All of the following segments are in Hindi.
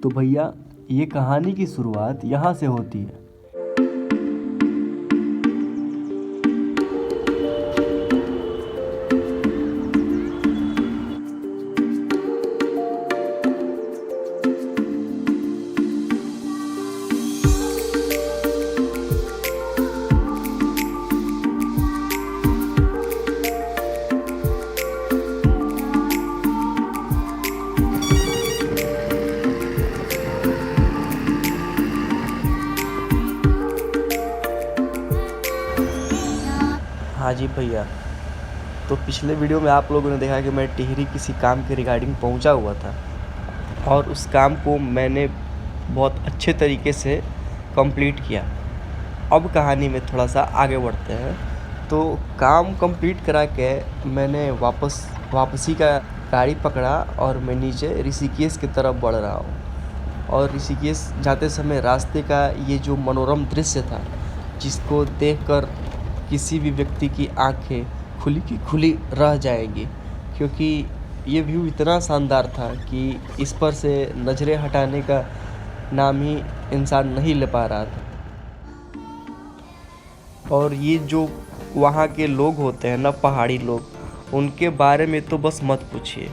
तो भैया ये कहानी की शुरुआत यहाँ से होती है। हाँ जी भैया, तो पिछले वीडियो में आप लोगों ने देखा कि मैं टिहरी किसी काम के रिगार्डिंग पहुंचा हुआ था और उस काम को मैंने बहुत अच्छे तरीके से कंप्लीट किया। अब कहानी में थोड़ा सा आगे बढ़ते हैं। तो काम कंप्लीट करा के मैंने वापसी का गाड़ी पकड़ा और मैं नीचे ऋषिकेश की तरफ बढ़ रहा हूँ। और ऋषिकेश जाते समय रास्ते का ये जो मनोरम दृश्य था, जिसको देखकर किसी भी व्यक्ति की आंखें खुली की खुली रह जाएंगी, क्योंकि ये व्यू इतना शानदार था कि इस पर से नज़रें हटाने का नाम ही इंसान नहीं ले पा रहा था। और ये जो वहाँ के लोग होते हैं ना, पहाड़ी लोग, उनके बारे में तो बस मत पूछिए।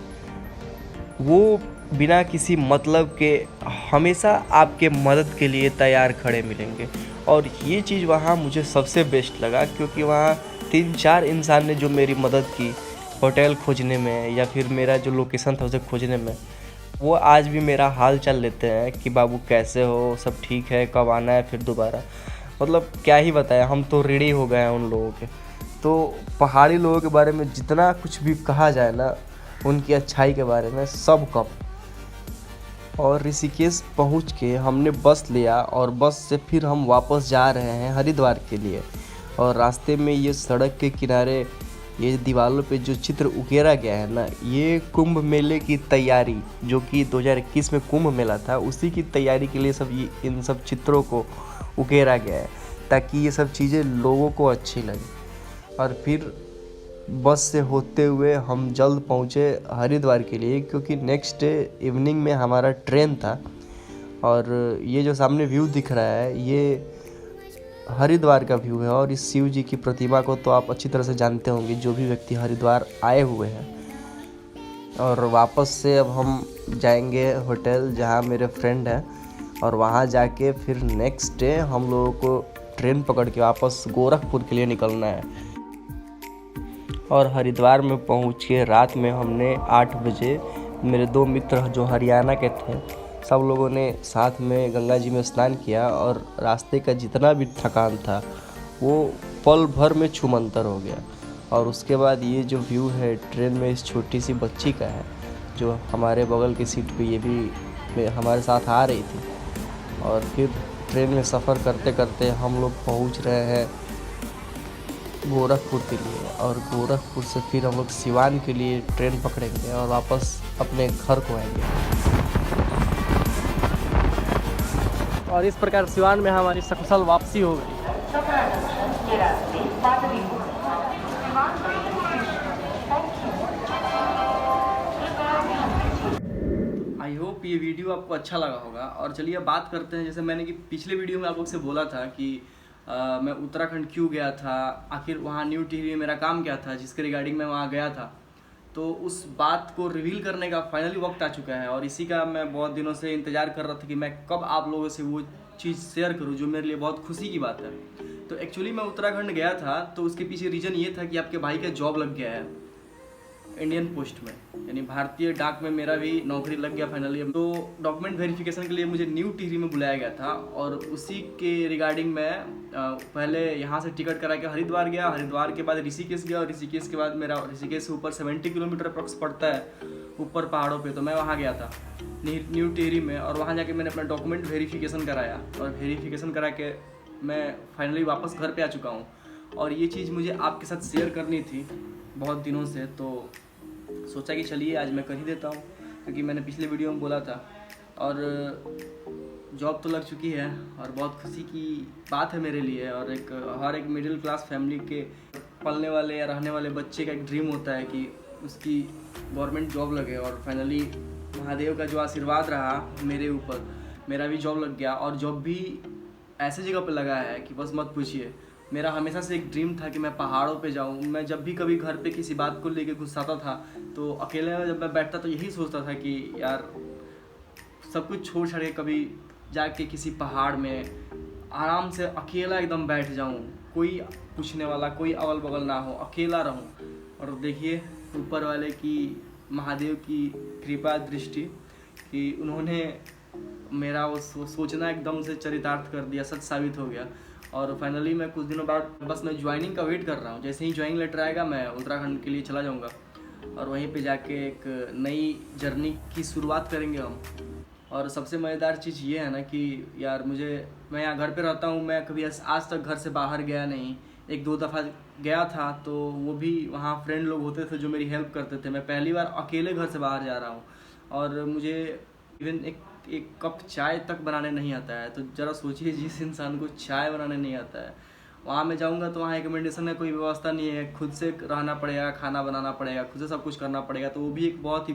वो बिना किसी मतलब के हमेशा आपके मदद के लिए तैयार खड़े मिलेंगे। और ये चीज़ वहाँ मुझे सबसे बेस्ट लगा, क्योंकि वहाँ 3-4 इंसान ने जो मेरी मदद की होटल खोजने में या फिर मेरा जो लोकेशन था उसे खोजने में, वो आज भी मेरा हाल चाल लेते हैं कि बाबू कैसे हो, सब ठीक है, कब आना है फिर दोबारा। मतलब क्या ही बताया, हम तो रेडी हो गए हैं उन लोगों के। तो पहाड़ी लोगों के बारे में जितना कुछ भी कहा जाए ना, उनकी अच्छाई के बारे में सब कम। और ऋषिकेश पहुंच के हमने बस लिया और बस से फिर हम वापस जा रहे हैं हरिद्वार के लिए। और रास्ते में ये सड़क के किनारे ये दीवारों पे जो चित्र उकेरा गया है ना, ये कुंभ मेले की तैयारी, जो कि 2021 में कुंभ मेला था, उसी की तैयारी के लिए इन सब चित्रों को उकेरा गया है, ताकि ये सब चीज़ें लोगों को अच्छी लगे। और फिर बस से होते हुए हम जल्द पहुँचे हरिद्वार के लिए, क्योंकि नेक्स्ट डे इवनिंग में हमारा ट्रेन था। और ये जो सामने व्यू दिख रहा है, ये हरिद्वार का व्यू है। और इस शिव जी की प्रतिमा को तो आप अच्छी तरह से जानते होंगे, जो भी व्यक्ति हरिद्वार आए हुए हैं। और वापस से अब हम जाएंगे होटल जहाँ मेरे फ्रेंड हैं, और वहाँ जाके फिर नेक्स्ट डे हम लोगों को ट्रेन पकड़ के वापस गोरखपुर के लिए निकलना है। और हरिद्वार में पहुँच के रात में हमने 8 बजे मेरे 2 मित्र जो हरियाणा के थे, सब लोगों ने साथ में गंगा जी में स्नान किया। और रास्ते का जितना भी थकान था वो पल भर में छूमंतर हो गया। और उसके बाद ये जो व्यू है ट्रेन में इस छोटी सी बच्ची का है, जो हमारे बगल की सीट पे ये भी हमारे साथ आ रही थी। और फिर ट्रेन में सफ़र करते करते हम लोग पहुँच रहे हैं गोरखपुर के लिए। और गोरखपुर से फिर हम लोग सिवान के लिए ट्रेन पकड़ेंगे और वापस अपने घर को आएंगे। और इस प्रकार सिवान में हमारी सकुशल वापसी हो गई। आई होप ये वीडियो आपको अच्छा लगा होगा। और चलिए बात करते हैं, जैसे मैंने कि पिछले वीडियो में आप लोग से बोला था कि मैं उत्तराखंड क्यों गया था, आखिर वहाँ न्यू टिहरी में मेरा काम क्या था जिसके रिगार्डिंग मैं वहाँ गया था। तो उस बात को रिवील करने का फाइनली वक्त आ चुका है। और इसी का मैं बहुत दिनों से इंतज़ार कर रहा था कि मैं कब आप लोगों से वो चीज़ शेयर करूँ, जो मेरे लिए बहुत खुशी की बात है। तो एक्चुअली मैं उत्तराखंड गया था, तो उसके पीछे रीज़न ये था कि आपके भाई का जॉब लग गया है इंडियन पोस्ट में, यानी भारतीय डाक में मेरा भी नौकरी लग गया फाइनली। तो डॉक्यूमेंट वेरिफिकेशन के लिए मुझे न्यू टिहरी में बुलाया गया था। और उसी के रिगार्डिंग मैं पहले यहाँ से टिकट करा के हरिद्वार गया, हरिद्वार के बाद ऋषिकेश गया, और ऋषिकेश के बाद मेरा ऋषिकेश से ऊपर 70 किलोमीटर अप्रॉक्स पड़ता है ऊपर पहाड़ों पे। तो मैं वहाँ गया था न्यू टिहरी में, और वहाँ जाके मैंने अपना डॉक्यूमेंट वेरिफिकेशन कराया। और वेरिफिकेशन करा के मैं फाइनली वापस घर पे आ चुका हूँ। और ये चीज़ मुझे आपके साथ शेयर करनी थी बहुत दिनों से, तो सोचा कि चलिए आज मैं कर ही देता हूँ, क्योंकि मैंने पिछले वीडियो में बोला था। और जॉब तो लग चुकी है और बहुत खुशी की बात है मेरे लिए। और हर एक मिडिल क्लास फैमिली के पलने वाले या रहने वाले बच्चे का एक ड्रीम होता है कि उसकी गवर्नमेंट जॉब लगे। और फाइनली महादेव का जो आशीर्वाद रहा मेरे ऊपर, मेरा भी जॉब लग गया। और जॉब भी ऐसे जगह पे लगा है कि बस मत पूछिए। मेरा हमेशा से एक ड्रीम था कि मैं पहाड़ों पे जाऊँ। मैं जब भी कभी घर पे किसी बात को लेके गुस्साता था तो अकेले में जब मैं बैठता तो यही सोचता था कि यार सब कुछ छोड़ छाड़ के कभी जाके किसी पहाड़ में आराम से अकेला एकदम बैठ जाऊँ, कोई पूछने वाला, कोई अगल बगल ना हो, अकेला रहूँ। और देखिए ऊपर वाले की, महादेव की कृपा दृष्टि कि उन्होंने मेरा वो सोचना एकदम से चरितार्थ कर दिया, सच साबित हो गया। और फाइनली मैं कुछ दिनों बाद बस मैं ज्वाइनिंग का वेट कर रहा हूँ। जैसे ही ज्वाइनिंग लेटर आएगा मैं उत्तराखंड के लिए चला जाऊँगा और वहीं पे जाके एक नई जर्नी की शुरुआत करेंगे हम। और सबसे मज़ेदार चीज़ ये है ना कि यार मैं यहाँ घर पे रहता हूँ, मैं कभी आज तक घर से बाहर गया नहीं। एक दो दफ़ा गया था तो वो भी वहाँ फ्रेंड लोग होते थे जो मेरी हेल्प करते थे। मैं पहली बार अकेले घर से बाहर जा रहा हूँ और मुझे इवन एक कप चाय तक बनाने नहीं आता है। तो ज़रा सोचिए, जिस इंसान को चाय बनाने नहीं आता है, वहाँ मैं जाऊँगा तो वहाँ एकोमोडेशन का कोई व्यवस्था नहीं है, खुद से रहना पड़ेगा, खाना बनाना पड़ेगा, खुद से सब कुछ करना पड़ेगा। तो वो भी एक बहुत ही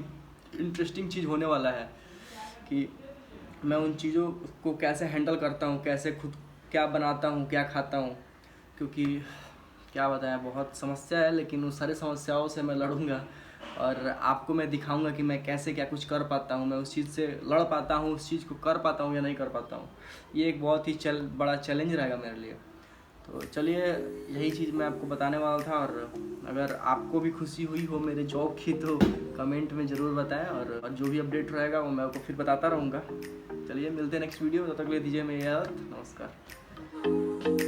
इंटरेस्टिंग चीज़ होने वाला है कि मैं उन चीज़ों को कैसे हैंडल करता हूँ, कैसे खुद क्या बनाता हूँ, क्या खाता हूँ। क्योंकि क्या बताएं, बहुत समस्या है, लेकिन उन सारी समस्याओं से मैं लड़ूंगा और आपको मैं दिखाऊंगा कि मैं कैसे क्या कुछ कर पाता हूँ, मैं उस चीज़ से लड़ पाता हूँ, उस चीज़ को कर पाता हूँ या नहीं कर पाता हूँ। ये एक बहुत ही बड़ा चैलेंज रहेगा मेरे लिए। तो चलिए, यही चीज़ मैं आपको बताने वाला था। और अगर आपको भी खुशी हुई हो मेरे जॉब की तो कमेंट में ज़रूर बताएं और जो भी अपडेट रहेगा वो मैं आपको फिर बताता रहूँगा। चलिए मिलते हैं नेक्स्ट वीडियो, तब तक ले दीजिए मेरी याद। नमस्कार।